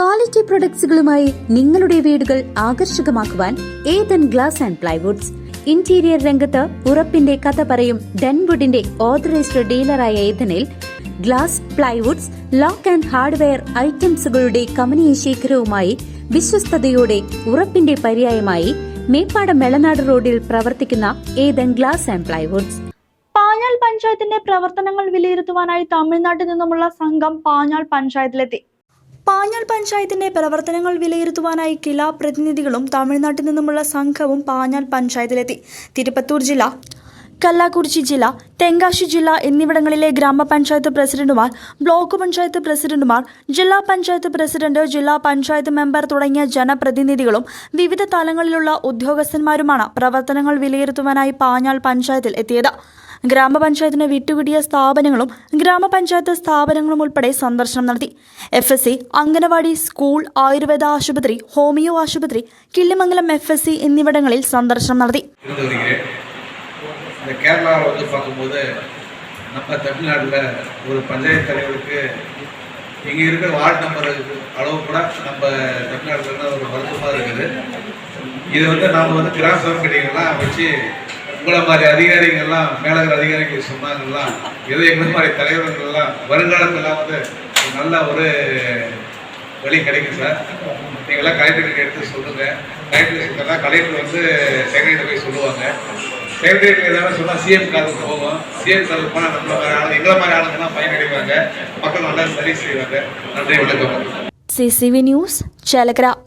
Quality പ്രൊഡക്ട്സുകളുമായി നിങ്ങളുടെ വീടുകൾ ആകർഷകമാക്കുവാൻ Ethan glass and plywoods. Interior രംഗത്ത് ഉറപ്പിന്റെ കഥ പറയും ഡെൻവുഡിന്റെ ഓതറൈസ്ഡ് ഡീലറായ ഏതനിൽ glass, plywoods, lock and hardware ഐറ്റംസുകളുടെ കമനീയ ശേഖരവുമായി വിശ്വസ്തയോടെ ഉറപ്പിന്റെ പര്യായമായി മേപ്പാടം മെളനാട് റോഡിൽ പ്രവർത്തിക്കുന്ന Ethan glass and plywoods. Panjal പഞ്ചായത്തിന്റെ പ്രവർത്തനങ്ങൾ വിലയിരുത്തുവാനായി തമിഴ്നാട്ടിൽ നിന്നുമുള്ള സംഘം പാഞ്ഞാൾ പഞ്ചായത്തിലെത്തി. പാഞ്ഞാൾ പഞ്ചായത്തിന്റെ പ്രവർത്തനങ്ങൾ വിലയിരുത്തുവാനായി കില പ്രതിനിധികളും തമിഴ്നാട്ടിൽ നിന്നുമുള്ള സംഘവും പാഞ്ഞാൾ പഞ്ചായത്തിലെത്തി. തിരുപ്പത്തൂർ ജില്ല, കല്ലാക്കുറിച്ചി ജില്ല, തെങ്കാശി ജില്ല എന്നിവിടങ്ങളിലെ ഗ്രാമപഞ്ചായത്ത് പ്രസിഡന്റുമാർ, ബ്ലോക്ക് പഞ്ചായത്ത് പ്രസിഡന്റുമാർ, ജില്ലാ പഞ്ചായത്ത് പ്രസിഡന്റ്, ജില്ലാ പഞ്ചായത്ത് മെമ്പർ തുടങ്ങിയ ജനപ്രതിനിധികളും വിവിധ തലങ്ങളിലുള്ള ഉദ്യോഗസ്ഥന്മാരുമാണ് പ്രവർത്തനങ്ങൾ വിലയിരുത്തുവാനായി പാഞ്ഞാൾ പഞ്ചായത്തിൽ എത്തിയത്. ഗ്രാമപഞ്ചായത്തിന് വിട്ടുകിട്ടിയ സ്ഥാപനങ്ങളും ഗ്രാമപഞ്ചായത്ത് സ്ഥാപനങ്ങളും ഉൾപ്പെടെ സന്ദർശനം നടത്തി. FSC, അംഗനവാടി, സ്കൂൾ, ആയുർവേദ ആശുപത്രി, ഹോമിയോ ആശുപത്രി, കിള്ളിമംഗലം FSC എന്നിവിടങ്ങളിൽ സന്ദർശനം നടത്തി. இந்த கேரளாவில் வந்து பார்க்கும்போது நம்ம தமிழ்நாட்டில் ஒரு பஞ்சாயத்து தலைவருக்கு இங்கே இருக்கிற வார்டு நம்பர் அளவு கூட நம்ம தமிழ்நாட்டில் ஒரு வருத்தமாக இருக்குது. இது வந்து நாம் வந்து கிராம சபை மீட்டிங்கெல்லாம் வச்சு உங்களை மாதிரி அதிகாரிகள்லாம் மேலகிற அதிகாரிகள் சொன்னாங்கலாம், ஏதோ எங்களை மாதிரி தலைவர்கள்லாம் வருங்காலத்தெல்லாம் வந்து நல்ல ஒரு வழி கிடைக்கும் சார். நீங்கள்லாம் கலெக்டர்கிட்ட எடுத்து சொல்லுங்கள். கலெக்டர் வந்து செக்ரட்டரி போய் சொல்லுவாங்க. செக்ரட்டரி ஏதாவது சொன்னால் CM காருக்கு போகும். CM காருக்கு போனால் நம்மள மாதிரி ஆளுங்க, எங்களை மாதிரி ஆளுங்கெல்லாம் பயனடைவாங்க. மக்கள் நல்லா சரி செய்வாங்க. நன்றி, வணக்கம். CCV news, சேலக்கரா.